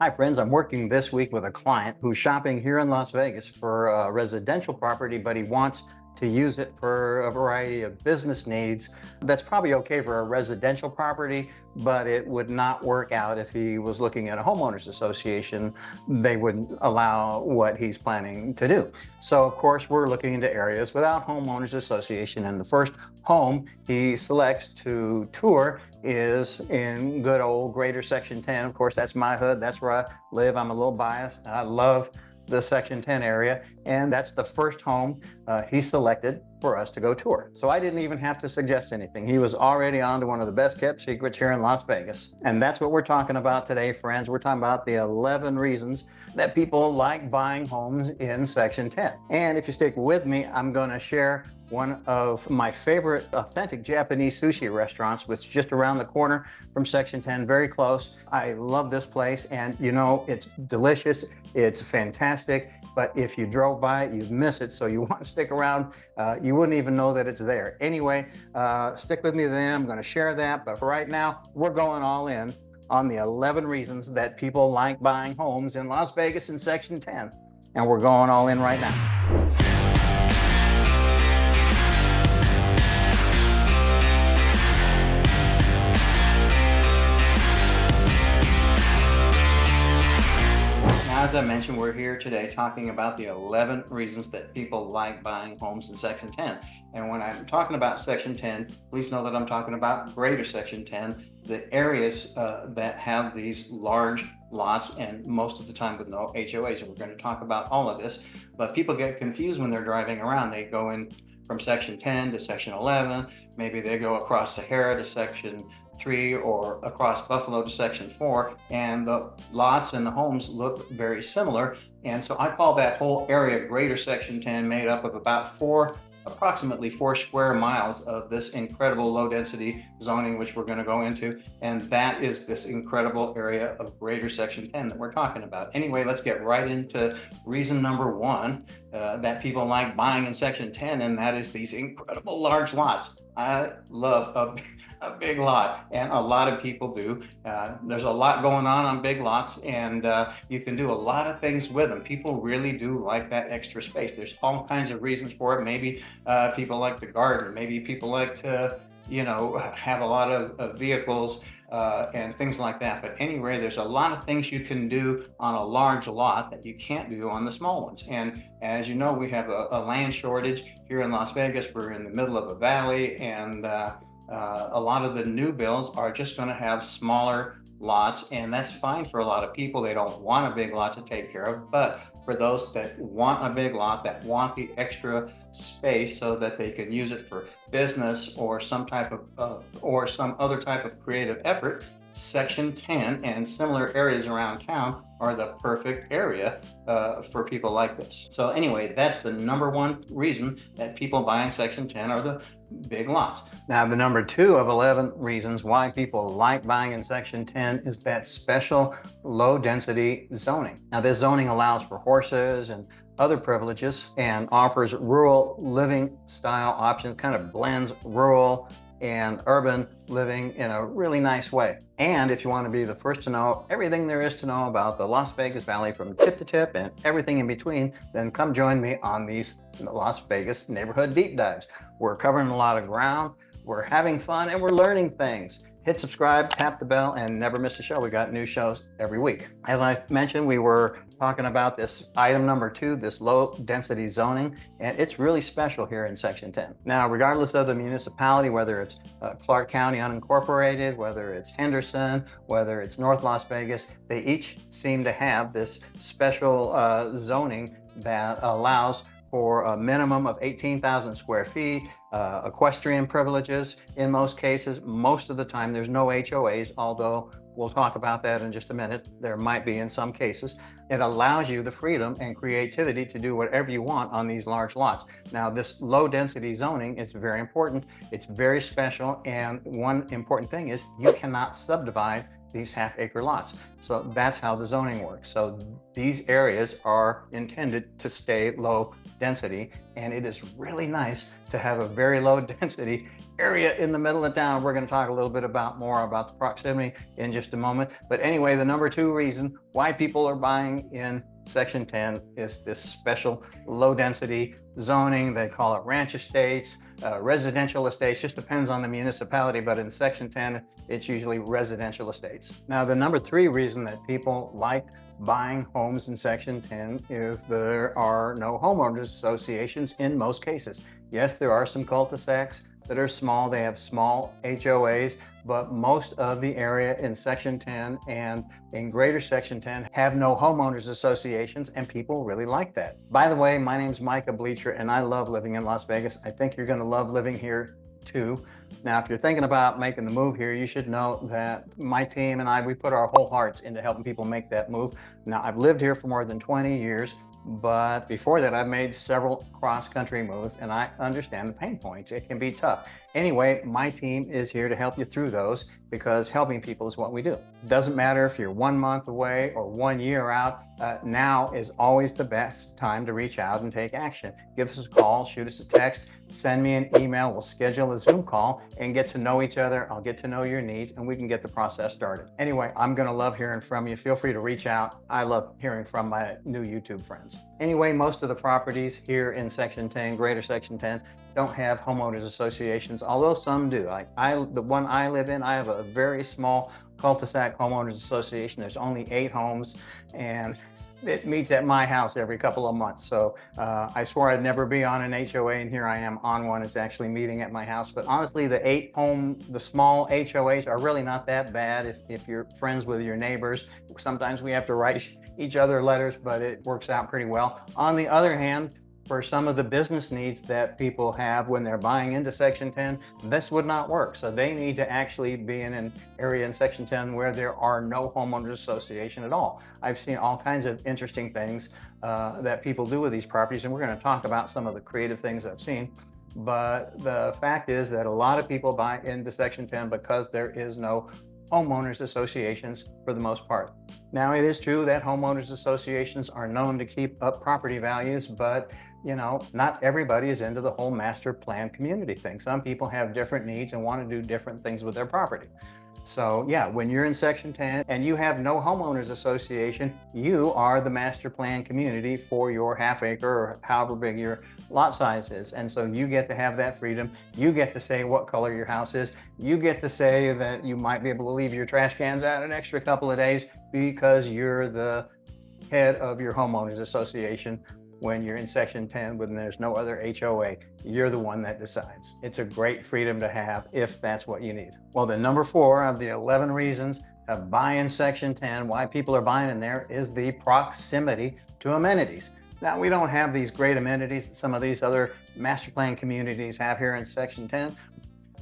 Hi, friends. I'm working this week with a client who's shopping here in Las Vegas for a residential property, but he wants to use it for a variety of business needs. That's probably okay for a residential property, but it would not work out if he was looking at a homeowners association. They wouldn't allow what he's planning to do. So, of course, we're looking into areas without homeowners association. And the first home he selects to tour is in good old Greater Section 10. Of course, that's my hood. That's where I live. I'm a little biased. I love the Section 10 area, and that's the first home he selected for us to go tour. So I didn't even have to suggest anything. He was already on to one of the best kept secrets here in Las Vegas. And that's what we're talking about today, friends. We're talking about the 11 reasons that people like buying homes in Section 10. And if you stick with me, I'm going to share one of my favorite authentic Japanese sushi restaurants, which is just around the corner from Section 10, very close. I love this place, and you know, it's delicious, it's fantastic, but if you drove by it, you'd miss it, so you want to stick around. You wouldn't even know that it's there. Anyway, stick with me then, I'm gonna share that, but for right now, we're going all in on the 11 reasons that people like buying homes in Las Vegas in Section 10, and we're going all in right now. As I mentioned, we're here today talking about the 11 reasons that people like buying homes in Section 10. And when I'm talking about Section 10, please know that I'm talking about Greater Section 10, the areas that have these large lots and most of the time with no HOAs. And we're going to talk about all of this, but people get confused when they're driving around. They go in from Section 10 to Section 11, maybe they go across Sahara to Section 3 or across Buffalo to Section 4, and the lots and the homes look very similar. And so I call that whole area Greater Section 10, made up of about approximately 4 square miles of this incredible low density zoning, which we're going to go into. And that is this incredible area of Greater Section 10 that we're talking about. Anyway, let's get right into reason number 1 that people like buying in Section 10, and that is these incredible large lots. I love a big lot, and a lot of people do. There's a lot going on big lots, and you can do a lot of things with them. People really do like that extra space. There's all kinds of reasons for it. Maybe people like to garden. Maybe people like to, have a lot of vehicles and things like that. But anyway, there's a lot of things you can do on a large lot that you can't do on the small ones. And as you know, we have a land shortage here in Las Vegas. We're in the middle of a valley, and a lot of the new builds are just going to have smaller lots, and that's fine for a lot of people. They don't want a big lot to take care of, but for those that want a big lot, that want the extra space so that they can use it for business or some other type of creative effort, Section 10 and similar areas around town are the perfect area for people like this. So anyway, that's the number 1 reason that people buy in Section 10 are the big lots. Now, the number 2 of 11 reasons why people like buying in Section 10 is that special low density zoning. Now, this zoning allows for horses and other privileges and offers rural living style options, kind of blends rural and urban living in a really nice way. And if you want to be the first to know everything there is to know about the Las Vegas Valley from tip to tip and everything in between, then come join me on these Las Vegas neighborhood deep dives. We're covering a lot of ground, we're having fun, and we're learning things. Hit subscribe, tap the bell, and never miss a show. We got new shows every week. As I mentioned, we were talking about this item number 2, this low density zoning, and it's really special here in Section 10. Now, regardless of the municipality, whether it's Clark County unincorporated, whether it's Henderson, whether it's North Las Vegas, they each seem to have this special zoning that allows for a minimum of 18,000 square feet, equestrian privileges in most cases. Most of the time there's no HOAs, although we'll talk about that in just a minute. There might be in some cases. It allows you the freedom and creativity to do whatever you want on these large lots. Now, this low density zoning is very important. It's very special. And one important thing is you cannot subdivide these half-acre lots. So that's how the zoning works. So these areas are intended to stay low density, and it is really nice to have a very low density area in the middle of town. We're going to talk a little bit more about the proximity in just a moment. But anyway, the number two reason why people are buying in Section 10 is this special low density zoning. They call it ranch estates, residential estates, just depends on the municipality, but in Section 10, it's usually residential estates. Now, the number three reason that people like buying homes in Section 10 is there are no homeowners associations in most cases. Yes, there are some cul-de-sacs that are small, they have small HOAs, but most of the area in Section 10 and in greater Section 10 have no homeowners associations, and people really like that. By the way, my name's Micah Bleecher, and I love living in Las Vegas. I think you're gonna love living here too. Now, if you're thinking about making the move here, you should know that my team and I, we put our whole hearts into helping people make that move. Now, I've lived here for more than 20 years. But before that, I've made several cross-country moves, and I understand the pain points. It can be tough. Anyway, my team is here to help you through those because helping people is what we do. Doesn't matter if you're 1 month away or 1 year out, now is always the best time to reach out and take action. Give us a call, shoot us a text, send me an email, we'll schedule a Zoom call and get to know each other. I'll get to know your needs and we can get the process started. Anyway, I'm gonna love hearing from you. Feel free to reach out. I love hearing from my new YouTube friends. Anyway, most of the properties here in Section 10, greater Section 10, don't have homeowners associations, although some do. The one I live in, I have a very small cul-de-sac homeowners association. There's only 8 homes, and it meets at my house every couple of months. So I swore I'd never be on an HOA, and here I am on one. It's actually meeting at my house. But honestly, the small HOAs are really not that bad if you're friends with your neighbors. Sometimes we have to write each other letters, but it works out pretty well. On the other hand, for some of the business needs that people have when they're buying into Section 10, this would not work. So they need to actually be in an area in Section 10 where there are no homeowners association at all. I've seen all kinds of interesting things that people do with these properties, and we're going to talk about some of the creative things I've seen. But the fact is that a lot of people buy into Section 10 because there is no homeowners associations for the most part. Now, it is true that homeowners associations are known to keep up property values, but not everybody is into the whole master plan community thing. Some people have different needs and want to do different things with their property. So yeah, when you're in Section 10 and you have no homeowners association, you are the master plan community for your half acre or however big your lot size is. And so you get to have that freedom. You get to say what color your house is. You get to say that you might be able to leave your trash cans out an extra couple of days because you're the head of your homeowners association. When you're in Section 10, when there's no other HOA, you're the one that decides. It's a great freedom to have if that's what you need. Well, the number 4 of the 11 reasons to buy in Section 10, why people are buying in there, is the proximity to amenities. Now, we don't have these great amenities that some of these other master plan communities have here in Section 10,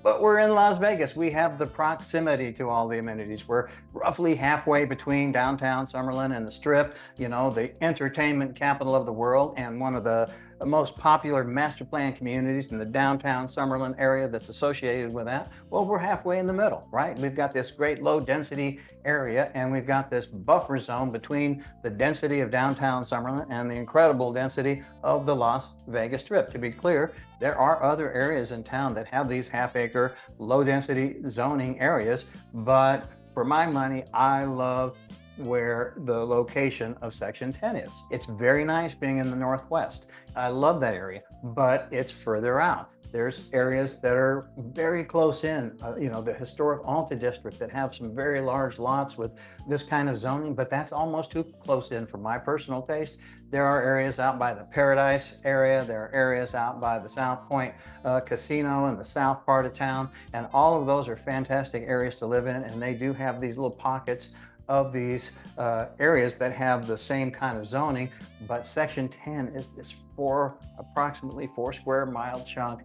but we're in Las Vegas. We have the proximity to all the amenities. We're roughly halfway between downtown Summerlin and the Strip, the entertainment capital of the world, and one of the most popular master plan communities in the downtown Summerlin area that's associated with that. Well, we're halfway in the middle, right? We've got this great low density area, and we've got this buffer zone between the density of downtown Summerlin and the incredible density of the Las Vegas Strip. To be clear, there are other areas in town that have these half-acre, low-density zoning areas, but for my money, I love where the location of Section 10 is. It's very nice being in the Northwest. I love that area, but it's further out. There's areas that are very close in, the historic Alta district that have some very large lots with this kind of zoning, but that's almost too close in for my personal taste. There are areas out by the Paradise area. There are areas out by the South Point Casino in the south part of town, and all of those are fantastic areas to live in, and they do have these little pockets of these areas that have the same kind of zoning, but Section 10 is this approximately 4 square mile chunk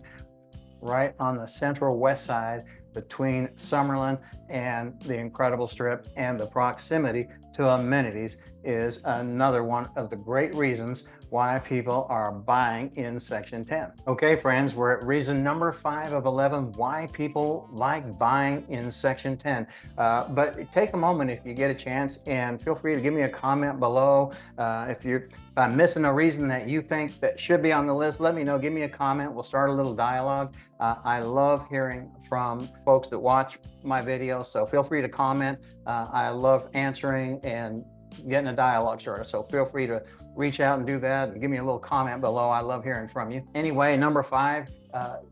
right on the central west side between Summerlin and the incredible Strip, and the proximity to amenities is another one of the great reasons why people are buying in Section 10. Okay, friends, we're at reason number 5 of 11 why people like buying in Section 10. But take a moment if you get a chance and feel free to give me a comment below. If I'm missing a reason that you think that should be on the list, let me know. Give me a comment. We'll start a little dialogue. I love hearing from folks that watch my videos, so feel free to comment. I love answering and getting a dialogue started. So feel free to reach out and do that and give me a little comment below. I love hearing from you. Anyway, number 5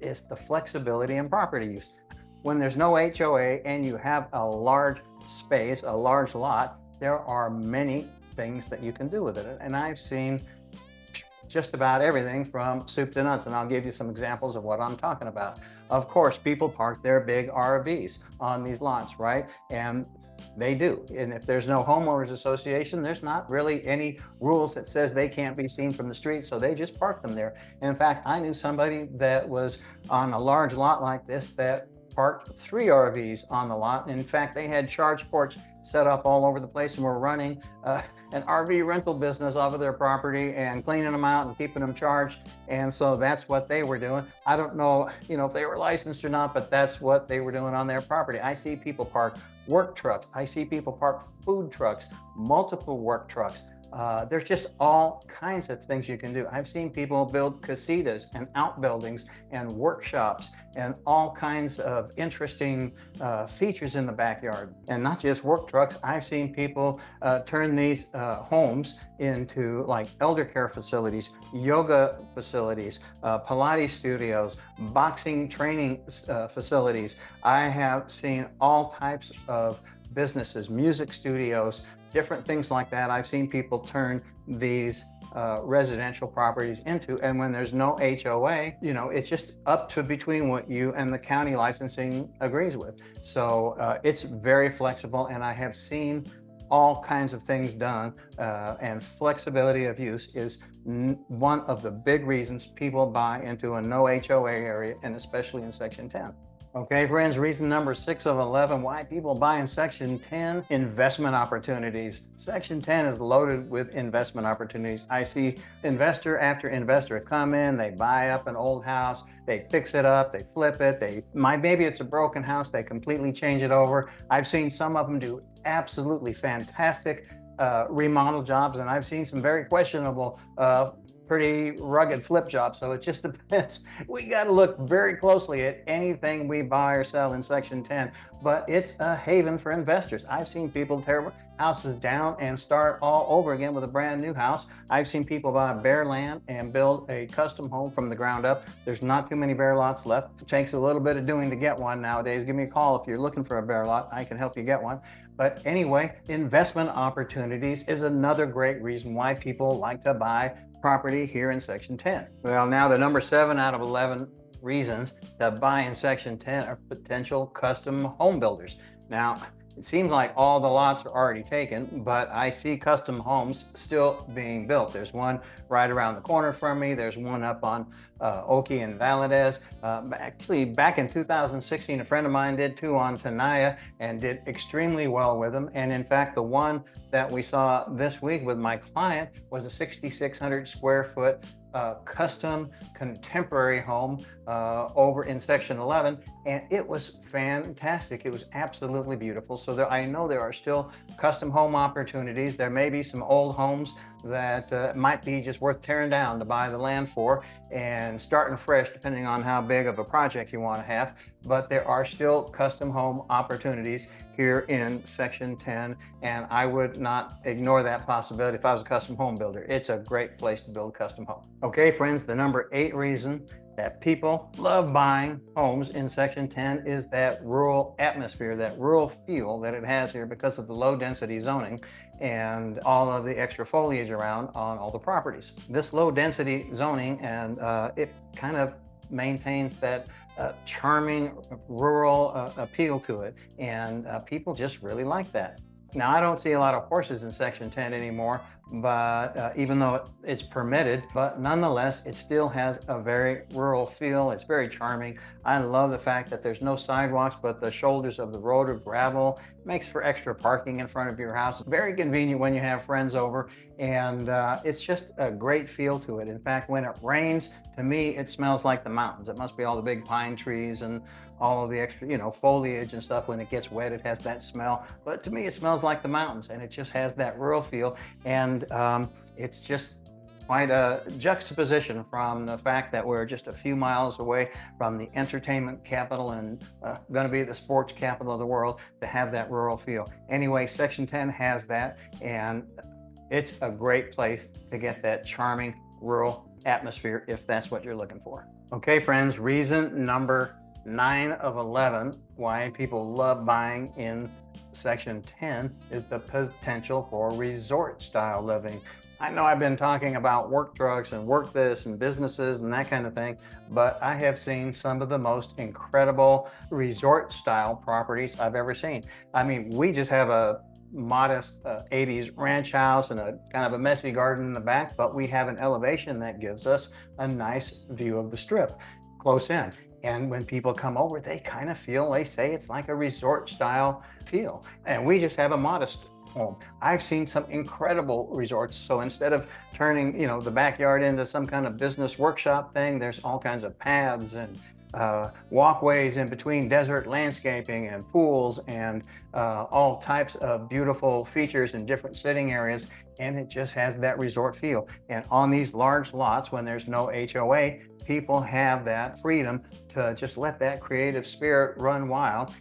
is the flexibility in property use. When there's no HOA and you have a large space, a large lot, there are many things that you can do with it. And I've seen just about everything from soup to nuts, and I'll give you some examples of what I'm talking about. Of course, people park their big RVs on these lots, right? And they do. And if there's no homeowners association, there's not really any rules that says they can't be seen from the street, so they just park them there. And in fact, I knew somebody that was on a large lot like this that parked 3 RVs on the lot. In fact, they had charge ports set up all over the place and were running an RV rental business off of their property and cleaning them out and keeping them charged. And so that's what they were doing. I don't know, if they were licensed or not, but that's what they were doing on their property. I see people park work trucks. I see people park food trucks, multiple work trucks. There's just all kinds of things you can do. I've seen people build casitas and outbuildings and workshops and all kinds of interesting features in the backyard. And not just work trucks. I've seen people turn these homes into like elder care facilities, yoga facilities, Pilates studios, boxing training facilities. I have seen all types of businesses, music studios, different things like that. I've seen people turn these residential properties into, and when there's no HOA, it's just up to between what you and the county licensing agrees with. So it's very flexible, and I have seen all kinds of things done, and flexibility of use is one of the big reasons people buy into a no HOA area, and especially in Section 10. Okay, friends, reason number 6 of 11 why people buy in Section 10, investment opportunities. Section 10 is loaded with investment opportunities. I see investor after investor come in, they buy up an old house, they fix it up, they flip it, maybe it's a broken house, they completely change it over. I've seen some of them do absolutely fantastic remodel jobs, and I've seen some very questionable pretty rugged flip job. So it just depends. We got to look very closely at anything we buy or sell in Section 10, but it's a haven for investors. I've seen people tear houses down and start all over again with a brand new house. I've seen people buy bare land and build a custom home from the ground up. There's not too many bare lots left. It takes a little bit of doing to get one nowadays. Give me a call if you're looking for a bare lot. I can help you get one. But anyway, investment opportunities is another great reason why people like to buy property here in Section 10. Well, now the number 7 out of 11 reasons to buy in Section 10 are potential custom home builders. Now, it seems like all the lots are already taken, but I see custom homes still being built. There's one right around the corner from me. There's one up on Oki and Valadez. Actually, back in 2016, a friend of mine did 2 on Tenaya and did extremely well with them. And in fact, the one that we saw this week with my client was a 6,600 square foot custom contemporary home over in Section 11, and it was fantastic. It was absolutely beautiful. So I know there are still custom home opportunities. There may be some old homes that might be just worth tearing down to buy the land for and starting fresh, depending on how big of a project you want to have. But there are still custom home opportunities here in Section 10, and I would not ignore that possibility if I was a custom home builder. It's a great place to build custom home. Okay, friends, the number 8 reason that people love buying homes in Section 10 is that rural atmosphere, that rural feel that it has here because of the low density zoning and all of the extra foliage around on all the properties. This low density zoning, and it kind of maintains that charming rural appeal to it, and people just really like that. Now, I don't see a lot of horses in Section 10 anymore, but even though it's permitted, but nonetheless, it still has a very rural feel. It's very charming. I love the fact that there's no sidewalks, but the shoulders of the road are gravel. Makes for extra parking in front of your house. Very convenient when you have friends over, and it's just a great feel to it. In fact, when it rains, to me, it smells like the mountains. It must be all the big pine trees and all of the extra, foliage and stuff. When it gets wet, it has that smell. But to me, it smells like the mountains, and it just has that rural feel. And it's just quite a juxtaposition from the fact that we're just a few miles away from the entertainment capital and going to be the sports capital of the world, to have that rural feel. Anyway, Section 10 has that, and it's a great place to get that charming rural atmosphere if that's what you're looking for. Okay, friends, reason number 9 of 11 why people love buying in Section 10 is the potential for resort style living. I know I've been talking about work trucks and work this and businesses and that kind of thing, but I have seen some of the most incredible resort style properties I've ever seen. I mean, we just have a modest 80s ranch house and a kind of a messy garden in the back, but we have an elevation that gives us a nice view of the strip close in. And when people come over, they kind of feel, they say it's like a resort style feel. And we just have a modest home. I've seen some incredible resorts. So instead of turning, the backyard into some kind of business workshop thing, there's all kinds of paths and walkways in between, desert landscaping and pools and all types of beautiful features in different sitting areas. And it just has that resort feel. And on these large lots, when there's no HOA, people have that freedom to just let that creative spirit run wild.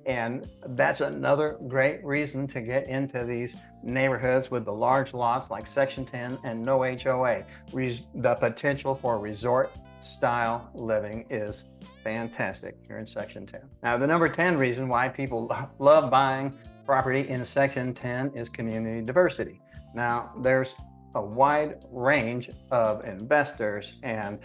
And that's another great reason to get into these neighborhoods with the large lots like Section 10 and no HOA. The potential for resort style living is fantastic here in Section 10. Now, the number 10 reason why people love buying property in Section 10 is community diversity. Now, there's a wide range of investors and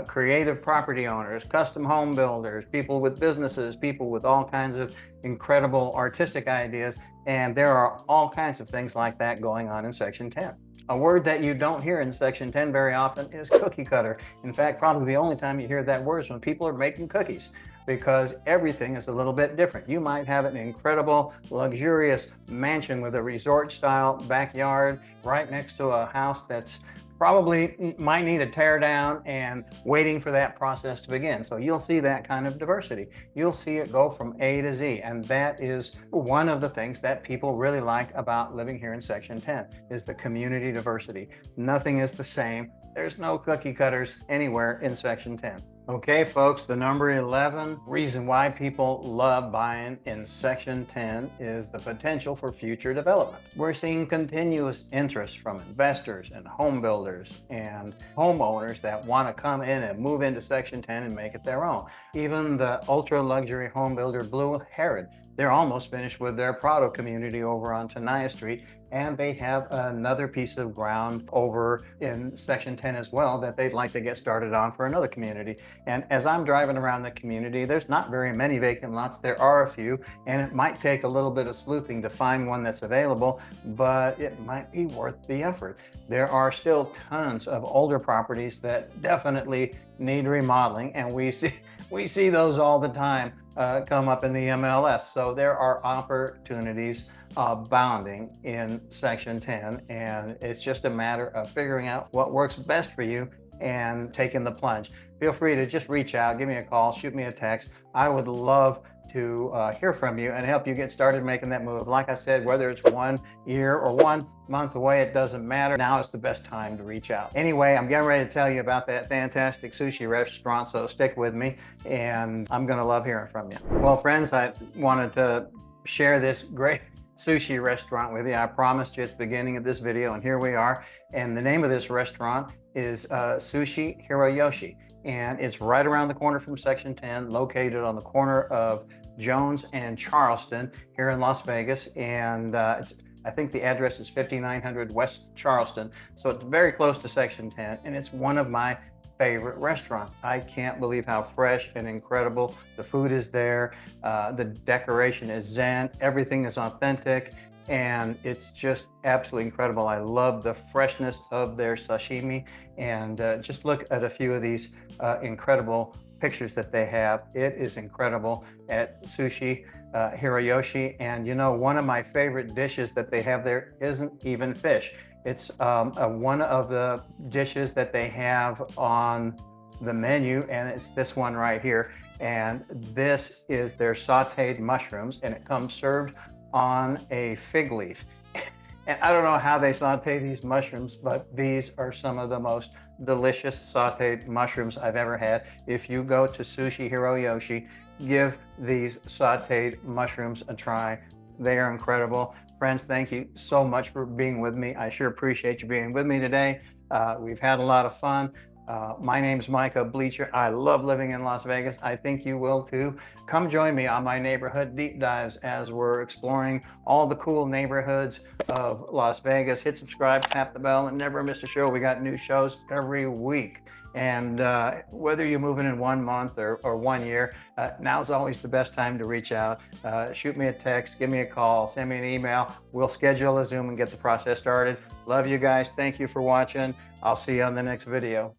creative property owners, custom home builders, people with businesses, people with all kinds of incredible artistic ideas, and there are all kinds of things like that going on in Section 10. A word that you don't hear in Section 10 very often is cookie cutter. In fact, probably the only time you hear that word is when people are making cookies, because everything is a little bit different. You might have an incredible, luxurious mansion with a resort-style backyard right next to a house that's probably might need a tear down and waiting for that process to begin. So you'll see that kind of diversity. You'll see it go from A to Z, and that is one of the things that people really like about living here in Section 10 is the community diversity. Nothing is the same. There's no cookie cutters anywhere in Section 10. Okay, folks, the number 11 reason why people love buying in Section 10 is the potential for future development. We're seeing continuous interest from investors and home builders and homeowners that want to come in and move into Section 10 and make it their own. Even the ultra luxury home builder Blue Herod, they're almost finished with their Prado community over on Tenaya Street, and they have another piece of ground over in Section 10 as well that they'd like to get started on for another community. And as I'm driving around the community, there's not very many vacant lots. There are a few, and it might take a little bit of sleuthing to find one that's available, but it might be worth the effort. There are still tons of older properties that definitely need remodeling, and we see those all the time come up in the MLS. So there are opportunities abounding in Section 10, and it's just a matter of figuring out what works best for you and taking the plunge. Feel free to just reach out, give me a call, shoot me a text. I would love to hear from you and help you get started making that move. Like I said, whether it's 1 year or 1 month away, it doesn't matter. Now is the best time to reach out. Anyway, I'm getting ready to tell you about that fantastic sushi restaurant, so stick with me, and I'm gonna love hearing from you. Well, friends, I wanted to share this great sushi restaurant with you. I promised you at the beginning of this video, and here we are. And the name of this restaurant is Sushi Hiroyoshi. And it's right around the corner from Section 10, located on the corner of Jones and Charleston here in Las Vegas. And I think the address is 5900 West Charleston. So it's very close to Section 10, and it's one of my favorite restaurants. I can't believe how fresh and incredible the food is there. The decoration is zen, everything is authentic, and it's just absolutely incredible. I love the freshness of their sashimi, and just look at a few of these incredible pictures that they have. It is incredible at Sushi Hiroyoshi. And you know, one of my favorite dishes that they have there isn't even fish. It's one of the dishes that they have on the menu, and it's this one right here. And this is their sauteed mushrooms, and it comes served on a fig leaf. And I don't know how they saute these mushrooms, but these are some of the most delicious sauteed mushrooms I've ever had. If you go to Sushi Hiroyoshi, give these sauteed mushrooms a try. They are incredible. Friends, thank you so much for being with me. I sure appreciate you being with me today. We've had a lot of fun. My name's Micah Bleecher. I love living in Las Vegas. I think you will too. Come join me on my neighborhood deep dives as we're exploring all the cool neighborhoods of Las Vegas. Hit subscribe, tap the bell, and never miss a show. We got new shows every week. And whether you're moving in 1 month or 1 year, now's always the best time to reach out. Shoot me a text, give me a call, send me an email. We'll schedule a Zoom and get the process started. Love you guys. Thank you for watching. I'll see you on the next video.